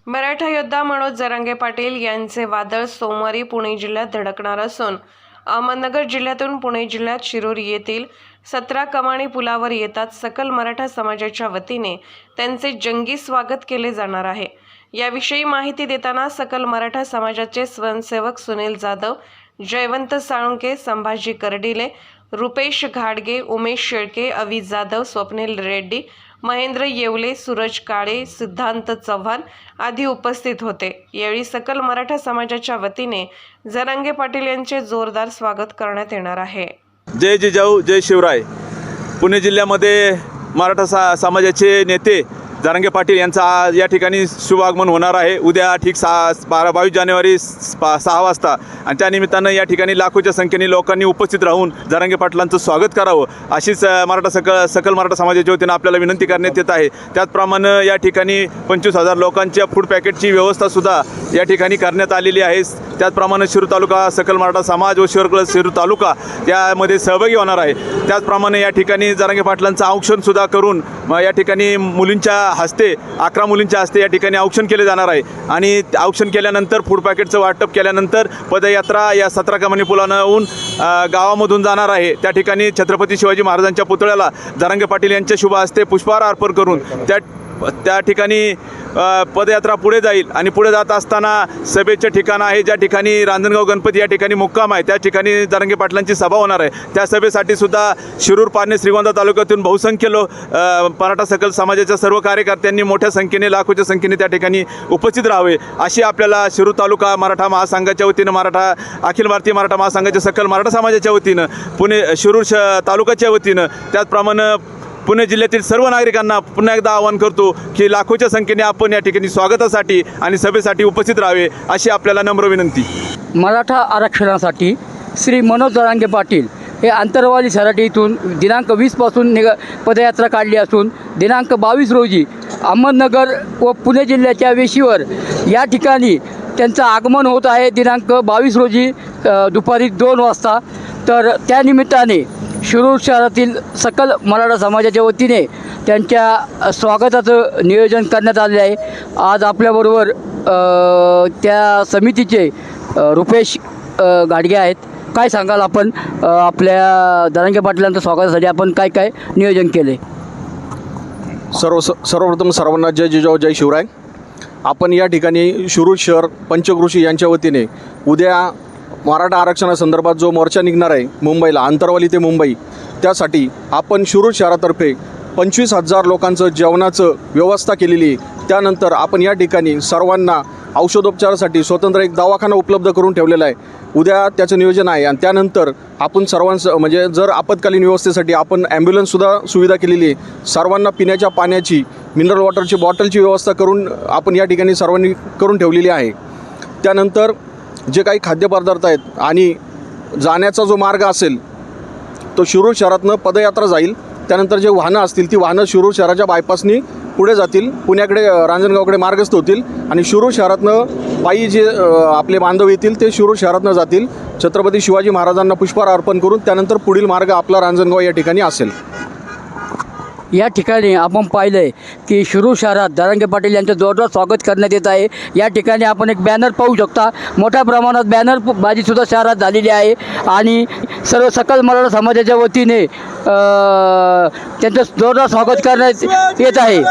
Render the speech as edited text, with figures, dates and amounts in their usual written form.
मराठा योद्धा मनोज जरांगे पाटील यांचे वादळ सोमवारी पुणे जिल्ह्यात धडकणार असून अहमदनगर जिल्ह्यातून पुणे जिल्ह्यात शिरूर येथील 17 कमानी पुलावर येताच सकल मराठा समाजाच्या वतीने त्यांचे जंगी स्वागत केले जाणार आहे। याविषयी माहिती देताना सकल मराठा समाजाचे स्वयंसेवक सुनील जाधव, जयवंत साळुंके, संभाजी कर्डिले, रुपेश घाडगे, उमेश शेळके, अवी जाधव, स्वप्नील रेड्डी, महेंद्र येवले, सूरज काळे, सिद्धांत चव्हाण आदी उपस्थित होते। यावेळी सकल मराठा समाजाच्या वतीने जरांगे पाटील यांचे जोरदार स्वागत करण्यात येणार आहे। जय जिजाऊ, जय शिवराय। पुणे जिल्ह्यामध्ये मराठा समाजाचे नेते जरांगे पाटील यांचा या ठिकाणी शुभ आगमन होणार आहे। उद्या ठीक 22 जानेवारी 6 वाजता आणि त्या निमित्तानं या ठिकाणी लाखोच्या संख्येने लोकांनी उपस्थित राहून जरांगे पाटलांचं स्वागत करावं अशीच सकल मराठा समाजाच्या वतीनं आपल्याला विनंती करण्यात येत आहे। त्याचप्रमाणे या ठिकाणी 25,000 लोकांच्या फूड पॅकेटची व्यवस्थासुद्धा या ठिकाणी करण्यात आलेली आहे। त्याचप्रमाणे शिरूर तालुका सकल मराठा समाज व शिरूर तालुका यामध्ये सहभागी होणार आहे। त्याचप्रमाणे या ठिकाणी जरांगे पाटलांचं औक्षणसुद्धा करून या ठिकाणी मुलींच्या हस्ते 11 मुलींच्या हस्ते या ठिकाणी औक्षण केले जाणार आहे आणि औक्षण केल्यानंतर फूड पॅकेटचं वाटप केल्यानंतर पदयात्रा या 17 कमानी पुलावरून गावामधून जाणार आहे। त्या ठिकाणी छत्रपती शिवाजी महाराजांच्या पुतळ्याला जरांगे पाटील यांच्या शुभ हस्ते पुष्पहार अर्पण करून त्या ठिकाणी पदयात्रा पुढे जाईल आणि पुढे जात असताना सभेचे ठिकाण आहे ज्या ठिकाणी रांजणगाव गणपती या ठिकाणी मुक्काम आहे, त्या ठिकाणी जरांगे पाटलांची सभा होणार आहे। त्या सभेसाठी सुद्धा शिरूर, पारनेर, श्रीगोंदा तालुक्यातून बहुसंख्य मराठा सकल समाजाच्या सर्व कार्यकर्त्यांनी मोठ्या संख्येने, लाखोच्या संख्येने त्या ठिकाणी उपस्थित राहावे अशी आपल्याला शिरूर तालुका मराठा महासंघाच्या वतीनं, अखिल भारतीय मराठा महासंघाच्या सकल मराठा समाजाच्या वतीनं, शिरूर तालुक्याच्या वतीनं, त्याचप्रमाणे पुणे जिल्ह्यातील सर्व नागरिकांना पुन्हा एकदा आवाहन करतो की लाखोच्या संख्येने आपण या ठिकाणी स्वागतासाठी आणि सभेसाठी उपस्थित राहावे अशी आपल्याला नम्र विनंती। मराठा आरक्षणासाठी श्री मनोज जरांगे पाटील हे आंतरवाली सराटी इथून दिनांक 20 पासून पदयात्रा काढली असून दिनांक 22 रोजी अहमदनगर व पुणे जिल्ह्याच्या वेशीवर या ठिकाणी त्यांचं आगमन होत आहे। दिनांक 22 रोजी दुपारी 2 वाजता। तर त्यानिमित्ताने शिरूर शहरातील सकल मराठा समाजाच्या वतीने त्यांच्या स्वागताचं नियोजन करण्यात आले आहे। आज आपल्याबरोबर त्या समितीचे रुपेश घाडगे आहेत। काय सांगाल आपण आपल्या जरांगे पाटलांच्या स्वागतासाठी आपण काय काय नियोजन केले? सर्वप्रथम सर्वांना जय जिजाऊ, जय शिवराय। आपण या ठिकाणी शिरूर शहर पंचक्रोशी यांच्या वतीने उद्या मराठा आरक्षणासंदर्भात जो मोर्चा निघणार आहे मुंबईला, आंतरवाली ते मुंबई, त्यासाठी आपण शिरूर शहरातर्फे 25,000 लोकांचं जेवणाचं व्यवस्था केलेली आहे। त्यानंतर आपण या ठिकाणी सर्वांना औषधोपचारासाठी स्वतंत्र एक दवाखाना उपलब्ध करून ठेवलेला आहे। उद्या त्याचं नियोजन आहे आणि त्यानंतर आपण सर्वांचं म्हणजे जर आपत्कालीन व्यवस्थेसाठी आपण ॲम्ब्युलन्ससुद्धा सुविधा केलेली आहे। सर्वांना पिण्याच्या पाण्याची, मिनरल वॉटरची बॉटलची व्यवस्था करून आपण या ठिकाणी सर्वांनी करून ठेवलेली आहे। त्यानंतर जे काही खाद्यपदार्थ आहेत आणि जाण्याचा जो मार्ग असेल तो शिरूर शहरातनं पदयात्रा जाईल। त्यानंतर जे वाहनं असतील ती वाहनं शिरूर शहराच्या बायपासनी पुढे जातील, पुण्याकडे रांजणगावकडे मार्गस्थ होतील आणि शिरूर शहरातनं पायी जे आपले बांधव येतील ते शिरूर शहरातनं जातील। छत्रपती शिवाजी महाराजांना पुष्पहार अर्पण करून त्यानंतर पुढील मार्ग आपला रांजणगाव या ठिकाणी असेल। या ठिकाणी आपण पाहिलं आहे की शिरूर शहरात जरांगे पाटील यांचं जोरदार स्वागत करण्यात येत आहे। या ठिकाणी आपण एक बॅनर पाहू शकता, मोठ्या प्रमाणात बॅनर बाजीसुद्धा शहरात झालेली आहे आणि सर्व सकल मराठा समाजाच्या वतीने त्यांचं जोरदार स्वागत करण्यात येत आहे।